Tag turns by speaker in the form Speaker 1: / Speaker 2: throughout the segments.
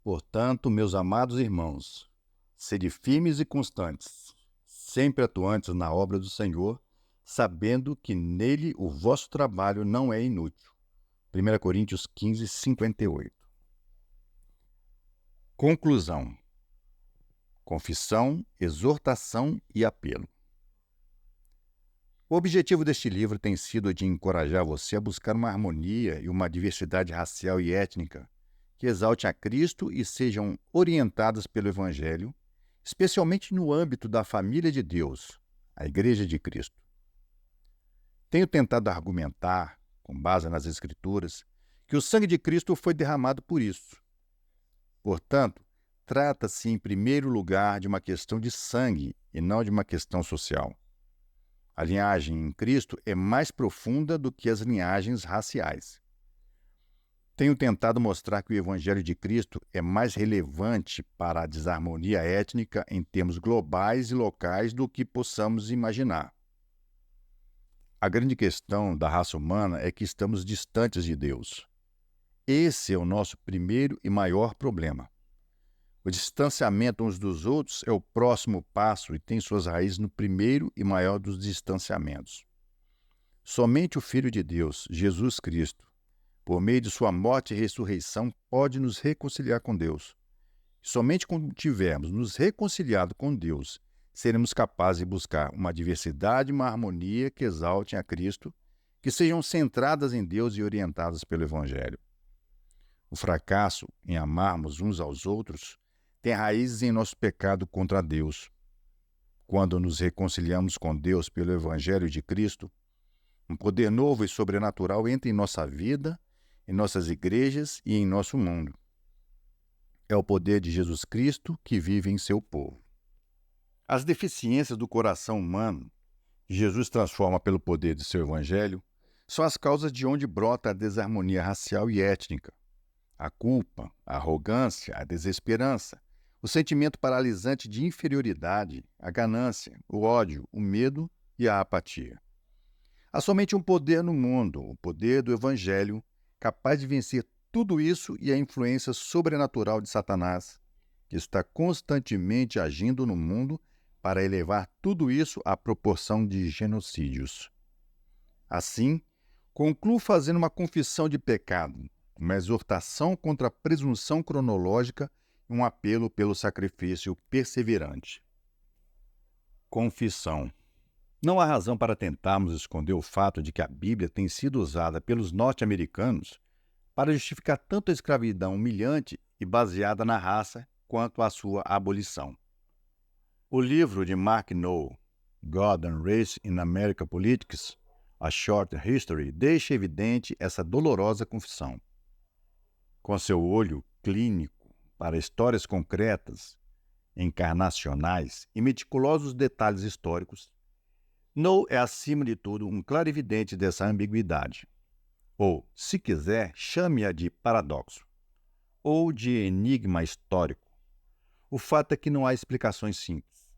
Speaker 1: Portanto, meus amados irmãos, sede firmes e constantes, sempre atuantes na obra do Senhor, sabendo que nele o vosso trabalho não é inútil. 1 Coríntios 15, 58. Conclusão: confissão, exortação e apelo. O objetivo deste livro tem sido de encorajar você a buscar uma harmonia e uma diversidade racial e étnica que exalte a Cristo e sejam orientadas pelo Evangelho, especialmente no âmbito da família de Deus, a Igreja de Cristo. Tenho tentado argumentar, com base nas Escrituras, que o sangue de Cristo foi derramado por isso. Portanto, trata-se em primeiro lugar de uma questão de sangue e não de uma questão social. A linhagem em Cristo é mais profunda do que as linhagens raciais. Tenho tentado mostrar que o Evangelho de Cristo é mais relevante para a desarmonia étnica em termos globais e locais do que possamos imaginar. A grande questão da raça humana é que estamos distantes de Deus. Esse é o nosso primeiro e maior problema. O distanciamento uns dos outros é o próximo passo e tem suas raízes no primeiro e maior dos distanciamentos. Somente o Filho de Deus, Jesus Cristo, por meio de sua morte e ressurreição, pode nos reconciliar com Deus. Somente quando tivermos nos reconciliado com Deus, seremos capazes de buscar uma diversidade e uma harmonia que exaltem a Cristo, que sejam centradas em Deus e orientadas pelo Evangelho. O fracasso em amarmos uns aos outros tem raízes em nosso pecado contra Deus. Quando nos reconciliamos com Deus pelo Evangelho de Cristo, um poder novo e sobrenatural entra em nossa vida, em nossas igrejas e em nosso mundo. É o poder de Jesus Cristo que vive em seu povo. As deficiências do coração humano, que Jesus transforma pelo poder de seu Evangelho, são as causas de onde brota a desarmonia racial e étnica. A culpa, a arrogância, a desesperança, o sentimento paralisante de inferioridade, a ganância, o ódio, o medo e a apatia. Há somente um poder no mundo, o poder do Evangelho, capaz de vencer tudo isso e a influência sobrenatural de Satanás, que está constantemente agindo no mundo para elevar tudo isso à proporção de genocídios. Assim, concluo fazendo uma confissão de pecado, uma exortação contra a presunção cronológica e um apelo pelo sacrifício perseverante. Confissão. Não há razão para tentarmos esconder o fato de que a Bíblia tem sido usada pelos norte-americanos para justificar tanto a escravidão humilhante e baseada na raça quanto a sua abolição. O livro de Mark Noll, God and Race in American Politics, A Short History, deixa evidente essa dolorosa confissão. Com seu olho clínico para histórias concretas, encarnacionais e meticulosos detalhes históricos, Noll é, acima de tudo, um clarividente dessa ambiguidade. Ou, se quiser, chame-a de paradoxo, ou de enigma histórico. O fato é que não há explicações simples.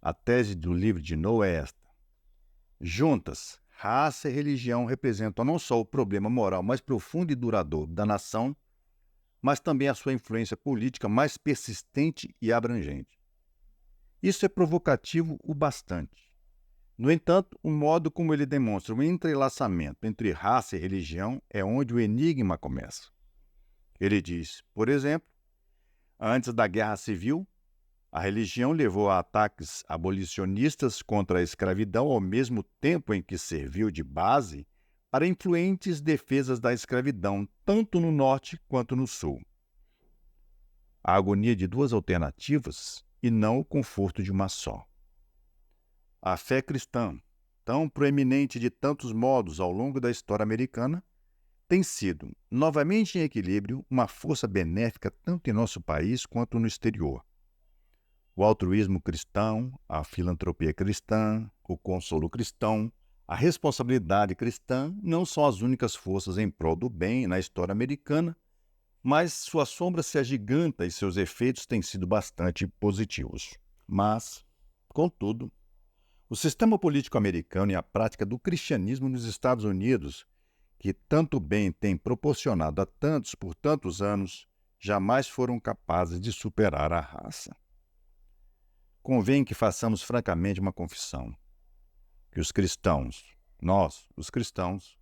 Speaker 1: A tese do livro de Noll é esta. Juntas, raça e religião representam não só o problema moral mais profundo e duradouro da nação, mas também a sua influência política mais persistente e abrangente. Isso é provocativo o bastante. No entanto, o modo como ele demonstra o entrelaçamento entre raça e religião é onde o enigma começa. Ele diz, por exemplo, antes da Guerra Civil, a religião levou a ataques abolicionistas contra a escravidão ao mesmo tempo em que serviu de base para influentes defesas da escravidão, tanto no norte quanto no sul. A agonia de duas alternativas e não o conforto de uma só. A fé cristã, tão proeminente de tantos modos ao longo da história americana, tem sido, novamente em equilíbrio, uma força benéfica tanto em nosso país quanto no exterior. O altruísmo cristão, a filantropia cristã, o consolo cristão, a responsabilidade cristã não são as únicas forças em prol do bem na história americana, mas sua sombra se agiganta e seus efeitos têm sido bastante positivos. Mas, contudo, o sistema político americano e a prática do cristianismo nos Estados Unidos, que tanto bem tem proporcionado a tantos por tantos anos, jamais foram capazes de superar a raça. Convém que façamos francamente uma confissão, que os cristãos, nós, os cristãos,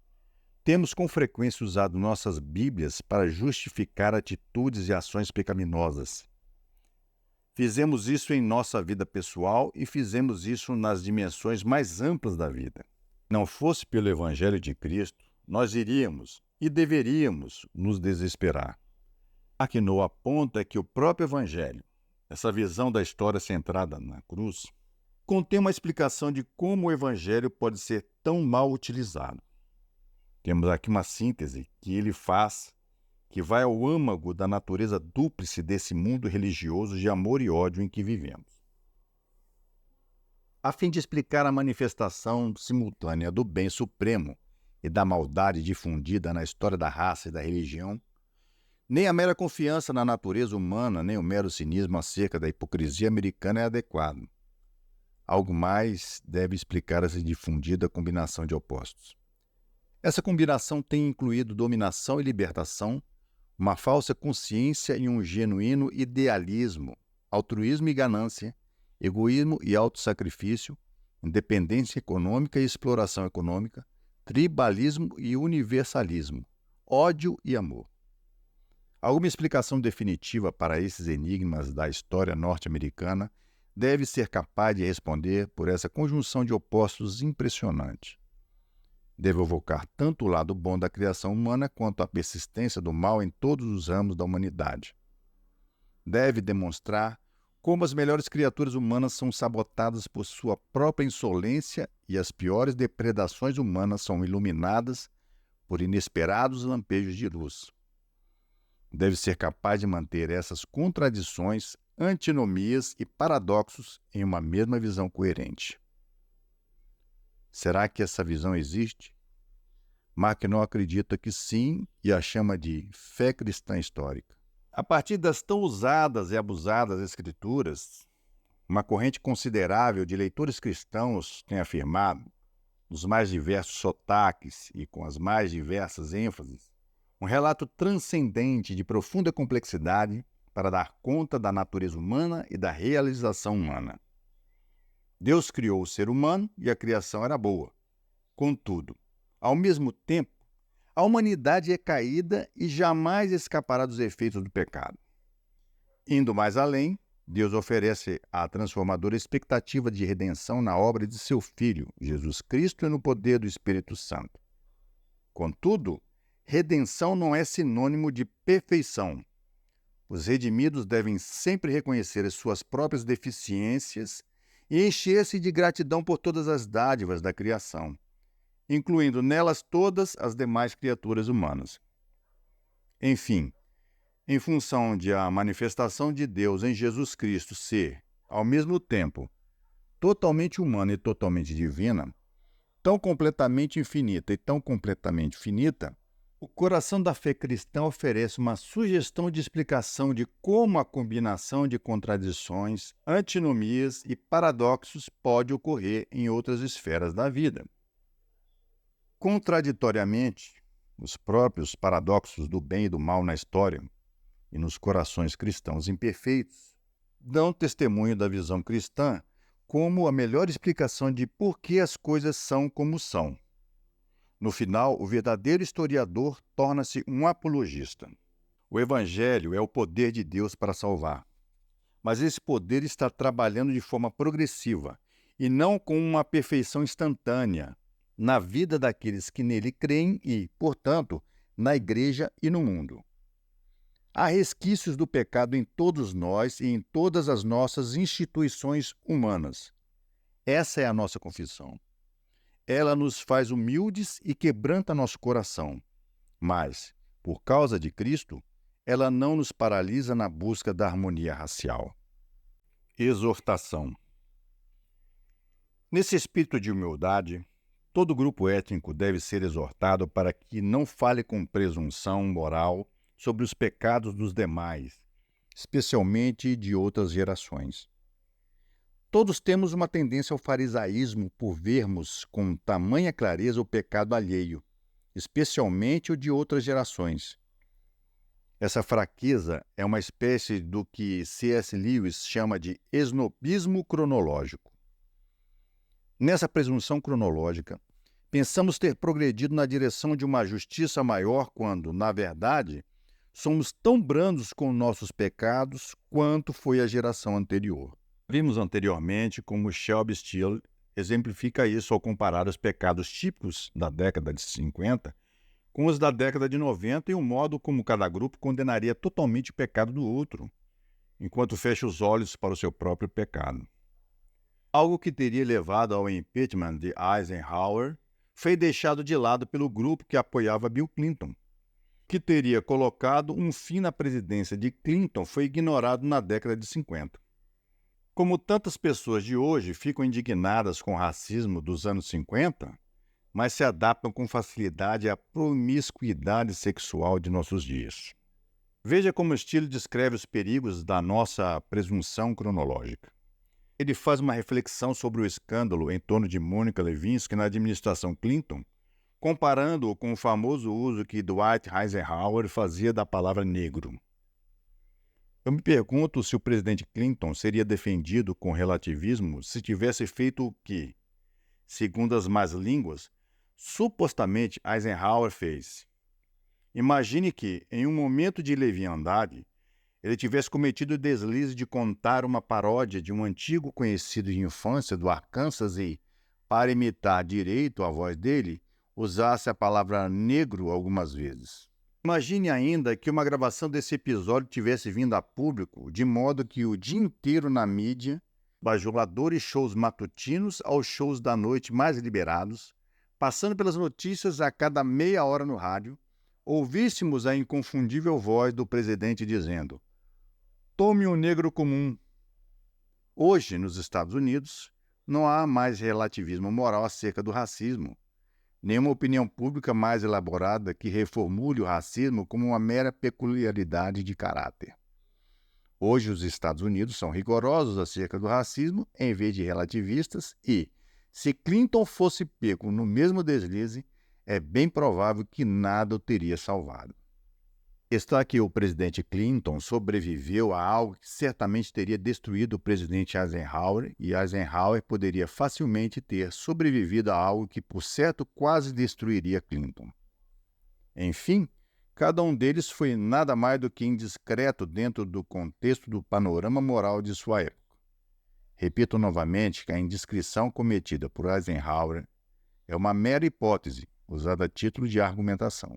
Speaker 1: temos com frequência usado nossas Bíblias para justificar atitudes e ações pecaminosas. Fizemos isso em nossa vida pessoal e fizemos isso nas dimensões mais amplas da vida. Não fosse pelo Evangelho de Cristo, nós iríamos e deveríamos nos desesperar. A que no aponta é que o próprio Evangelho, essa visão da história centrada na cruz, contém uma explicação de como o Evangelho pode ser tão mal utilizado. Temos aqui uma síntese que ele faz, que vai ao âmago da natureza dúplice desse mundo religioso de amor e ódio em que vivemos. A fim de explicar a manifestação simultânea do bem supremo e da maldade difundida na história da raça e da religião, nem a mera confiança na natureza humana, nem o mero cinismo acerca da hipocrisia americana é adequado. Algo mais deve explicar essa difundida combinação de opostos. Essa combinação tem incluído dominação e libertação, uma falsa consciência e um genuíno idealismo, altruísmo e ganância, egoísmo e autossacrifício, independência econômica e exploração econômica, tribalismo e universalismo, ódio e amor. Alguma explicação definitiva para esses enigmas da história norte-americana deve ser capaz de responder por essa conjunção de opostos impressionante. Deve evocar tanto o lado bom da criação humana quanto a persistência do mal em todos os ramos da humanidade. Deve demonstrar como as melhores criaturas humanas são sabotadas por sua própria insolência e as piores depredações humanas são iluminadas por inesperados lampejos de luz. Deve ser capaz de manter essas contradições, antinomias e paradoxos em uma mesma visão coerente. Será que essa visão existe? Mackinac acredita que sim e a chama de fé cristã histórica. A partir das tão usadas e abusadas escrituras, uma corrente considerável de leitores cristãos tem afirmado, nos mais diversos sotaques e com as mais diversas ênfases, um relato transcendente de profunda complexidade para dar conta da natureza humana e da realização humana. Deus criou o ser humano e a criação era boa. Contudo, ao mesmo tempo, a humanidade é caída e jamais escapará dos efeitos do pecado. Indo mais além, Deus oferece a transformadora expectativa de redenção na obra de seu Filho, Jesus Cristo, e no poder do Espírito Santo. Contudo, redenção não é sinônimo de perfeição. Os redimidos devem sempre reconhecer as suas próprias deficiências e encher-se de gratidão por todas as dádivas da criação, incluindo nelas todas as demais criaturas humanas. Enfim, em função de a manifestação de Deus em Jesus Cristo ser, ao mesmo tempo, totalmente humana e totalmente divina, tão completamente infinita e tão completamente finita, o coração da fé cristã oferece uma sugestão de explicação de como a combinação de contradições, antinomias e paradoxos pode ocorrer em outras esferas da vida. Contraditoriamente, os próprios paradoxos do bem e do mal na história e nos corações cristãos imperfeitos dão testemunho da visão cristã como a melhor explicação de por que as coisas são como são. No final, o verdadeiro historiador torna-se um apologista. O Evangelho é o poder de Deus para salvar. Mas esse poder está trabalhando de forma progressiva e não com uma perfeição instantânea na vida daqueles que nele creem e, portanto, na Igreja e no mundo. Há resquícios do pecado em todos nós e em todas as nossas instituições humanas. Essa é a nossa confissão. Ela nos faz humildes e quebranta nosso coração. Mas, por causa de Cristo, ela não nos paralisa na busca da harmonia racial. Exortação. Nesse espírito de humildade, todo grupo étnico deve ser exortado para que não fale com presunção moral sobre os pecados dos demais, especialmente de outras gerações. Todos temos uma tendência ao farisaísmo por vermos com tamanha clareza o pecado alheio, especialmente o de outras gerações. Essa fraqueza é uma espécie do que C.S. Lewis chama de esnobismo cronológico. Nessa presunção cronológica, pensamos ter progredido na direção de uma justiça maior quando, na verdade, somos tão brandos com nossos pecados quanto foi a geração anterior. Vimos anteriormente como Shelby Steele exemplifica isso ao comparar os pecados típicos da década de 50 com os da década de 90 e o modo como cada grupo condenaria totalmente o pecado do outro, enquanto fecha os olhos para o seu próprio pecado. Algo que teria levado ao impeachment de Eisenhower foi deixado de lado pelo grupo que apoiava Bill Clinton, que teria colocado um fim na presidência de Clinton foi ignorado na década de 50. Como tantas pessoas de hoje ficam indignadas com o racismo dos anos 50, mas se adaptam com facilidade à promiscuidade sexual de nossos dias. Veja como Steele descreve os perigos da nossa presunção cronológica. Ele faz uma reflexão sobre o escândalo em torno de Monica Lewinsky na administração Clinton, comparando-o com o famoso uso que Dwight Eisenhower fazia da palavra negro. Eu me pergunto se o presidente Clinton seria defendido com relativismo se tivesse feito o que, segundo as más línguas, supostamente Eisenhower fez. Imagine que, em um momento de leviandade, ele tivesse cometido o deslize de contar uma paródia de um antigo conhecido de infância do Arkansas e, para imitar direito a voz dele, usasse a palavra negro algumas vezes. Imagine ainda que uma gravação desse episódio tivesse vindo a público, de modo que o dia inteiro na mídia, bajuladores shows matutinos aos shows da noite mais liberados, passando pelas notícias a cada meia hora no rádio, ouvíssemos a inconfundível voz do presidente dizendo: "Tome um negro comum." Hoje, nos Estados Unidos, não há mais relativismo moral acerca do racismo. Nenhuma opinião pública mais elaborada que reformule o racismo como uma mera peculiaridade de caráter. Hoje, os Estados Unidos são rigorosos acerca do racismo em vez de relativistas e, se Clinton fosse pego no mesmo deslize, é bem provável que nada o teria salvado. Está que o presidente Clinton sobreviveu a algo que certamente teria destruído o presidente Eisenhower e Eisenhower poderia facilmente ter sobrevivido a algo que, por certo, quase destruiria Clinton. Enfim, cada um deles foi nada mais do que indiscreto dentro do contexto do panorama moral de sua época. Repito novamente que a indiscrição cometida por Eisenhower é uma mera hipótese, usada a título de argumentação.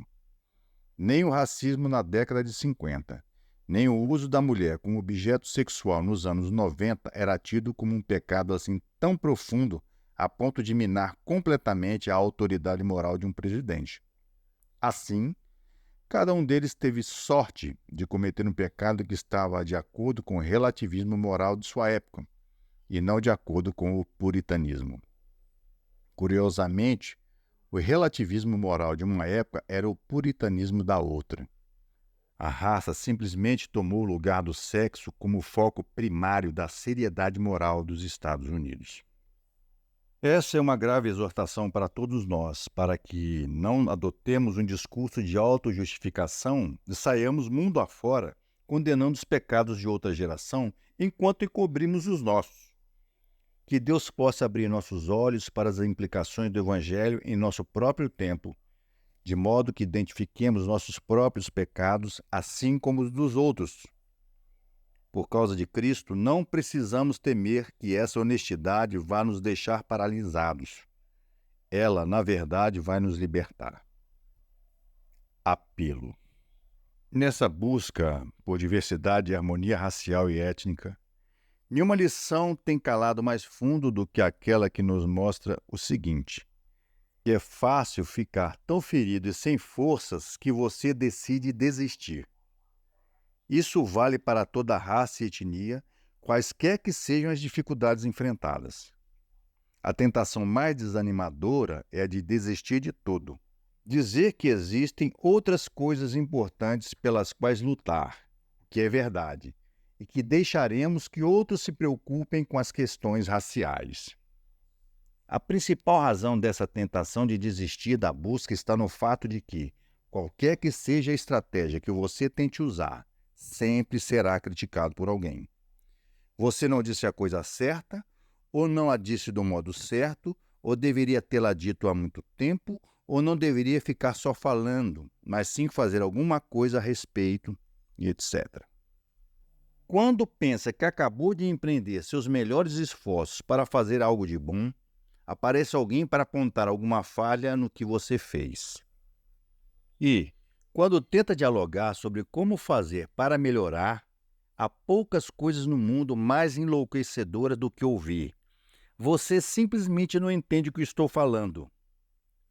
Speaker 1: Nem o racismo na década de 50, nem o uso da mulher como objeto sexual nos anos 90 era tido como um pecado assim tão profundo a ponto de minar completamente a autoridade moral de um presidente. Assim, cada um deles teve sorte de cometer um pecado que estava de acordo com o relativismo moral de sua época, e não de acordo com o puritanismo. Curiosamente, o relativismo moral de uma época era o puritanismo da outra. A raça simplesmente tomou o lugar do sexo como foco primário da seriedade moral dos Estados Unidos. Essa é uma grave exortação para todos nós, para que não adotemos um discurso de autojustificação e saiamos mundo afora condenando os pecados de outra geração enquanto encobrimos os nossos. Que Deus possa abrir nossos olhos para as implicações do Evangelho em nosso próprio tempo, de modo que identifiquemos nossos próprios pecados, assim como os dos outros. Por causa de Cristo, não precisamos temer que essa honestidade vá nos deixar paralisados. Ela, na verdade, vai nos libertar. Apelo. Nessa busca por diversidade e harmonia racial e étnica, nenhuma lição tem calado mais fundo do que aquela que nos mostra o seguinte: que é fácil ficar tão ferido e sem forças que você decide desistir. Isso vale para toda raça e etnia, quaisquer que sejam as dificuldades enfrentadas. A tentação mais desanimadora é a de desistir de tudo. Dizer que existem outras coisas importantes pelas quais lutar, que é verdade, e que deixaremos que outros se preocupem com as questões raciais. A principal razão dessa tentação de desistir da busca está no fato de que, Qualquer que seja a estratégia que você tente usar, sempre será criticado por alguém. Você não disse a coisa certa, ou não a disse do modo certo, ou deveria tê-la dito há muito tempo, ou não deveria ficar só falando, mas sim fazer alguma coisa a respeito, e etc. Quando pensa que acabou de empreender seus melhores esforços para fazer algo de bom, aparece alguém para apontar alguma falha no que você fez. E, quando tenta dialogar sobre como fazer para melhorar, há poucas coisas no mundo mais enlouquecedoras do que ouvir: "Você simplesmente não entende o que estou falando."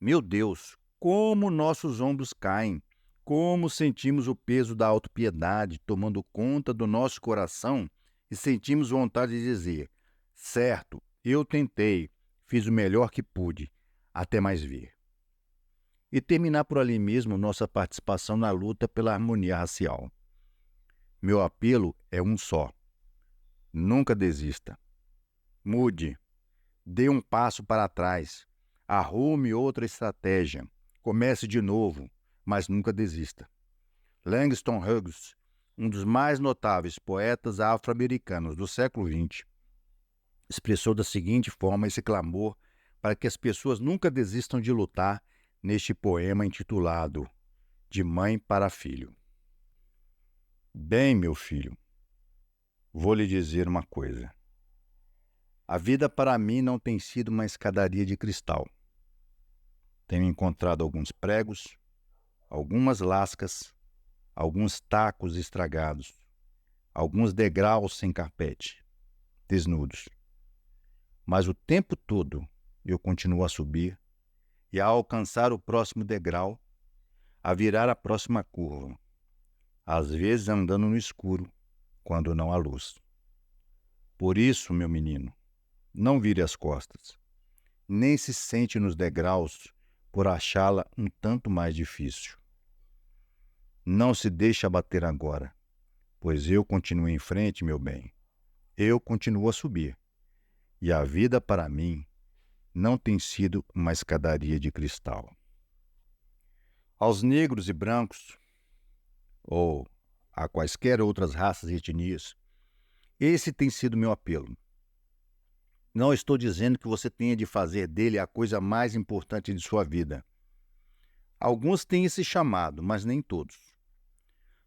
Speaker 1: Meu Deus, como nossos ombros caem, como sentimos o peso da autopiedade tomando conta do nosso coração e sentimos vontade de dizer: "Certo, eu tentei, fiz o melhor que pude, até mais ver." E terminar por ali mesmo nossa participação na luta pela harmonia racial. Meu apelo é um só: nunca desista. Mude, dê um passo para trás, arrume outra estratégia, comece de novo, mas nunca desista. Langston Hughes, um dos mais notáveis poetas afro-americanos do século XX, expressou da seguinte forma esse clamor para que as pessoas nunca desistam de lutar neste poema intitulado De Mãe para Filho. Bem, meu filho, vou lhe dizer uma coisa. A vida para mim não tem sido uma escadaria de cristal. Tenho encontrado alguns pregos, algumas lascas, alguns tacos estragados, alguns degraus sem carpete, desnudos. Mas o tempo todo eu continuo a subir e a alcançar o próximo degrau, a virar a próxima curva, às vezes andando no escuro, quando não há luz. Por isso, meu menino, não vire as costas, nem se sente nos degraus por achá-la um tanto mais difícil. Não se deixe abater agora, pois eu continuo em frente, meu bem. Eu continuo a subir, e a vida para mim não tem sido uma escadaria de cristal. Aos negros e brancos, ou a quaisquer outras raças e etnias, esse tem sido meu apelo. Não estou dizendo que você tenha de fazer dele a coisa mais importante de sua vida. Alguns têm esse chamado, mas nem todos.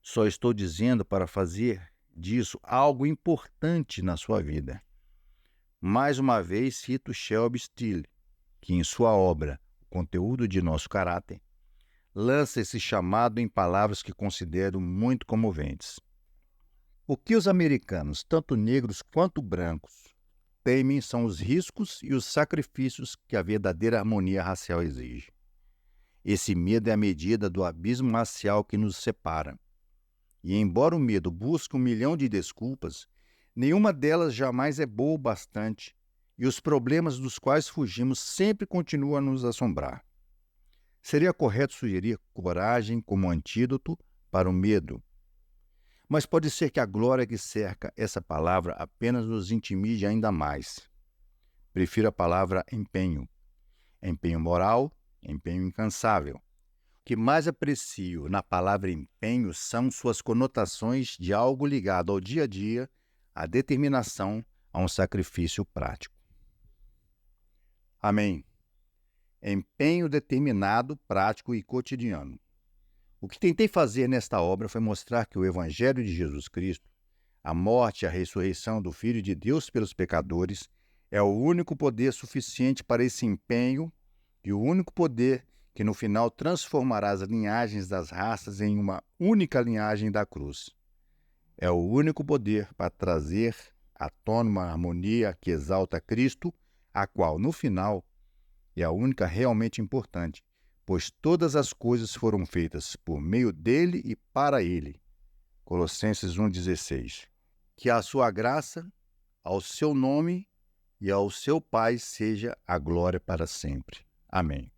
Speaker 1: Só estou dizendo para fazer disso algo importante na sua vida. Mais uma vez cito Shelby Steele, que em sua obra O Conteúdo de Nosso Caráter, lança esse chamado em palavras que considero muito comoventes. O que os americanos, tanto negros quanto brancos, temem são os riscos e os sacrifícios que a verdadeira harmonia racial exige. Esse medo é a medida do abismo racial que nos separa. E embora o medo busque 1.000.000 de desculpas, nenhuma delas jamais é boa o bastante, e os problemas dos quais fugimos sempre continuam a nos assombrar. Seria correto sugerir coragem como antídoto para o medo. Mas pode ser que a glória que cerca essa palavra apenas nos intimide ainda mais. Prefiro a palavra empenho. Empenho moral, empenho incansável. O que mais aprecio na palavra empenho são suas conotações de algo ligado ao dia a dia, à determinação, a um sacrifício prático. Amém. Empenho determinado, prático e cotidiano. O que tentei fazer nesta obra foi mostrar que o Evangelho de Jesus Cristo, a morte e a ressurreição do Filho de Deus pelos pecadores, é o único poder suficiente para esse empenho e o único poder que no final transformará as linhagens das raças em uma única linhagem da cruz. É o único poder para trazer à tona uma harmonia que exalta Cristo, a qual, no final, é a única realmente importante, pois todas as coisas foram feitas por meio dele e para ele. Colossenses 1,16. Que a sua graça, ao seu nome e ao seu Pai seja a glória para sempre. Amém.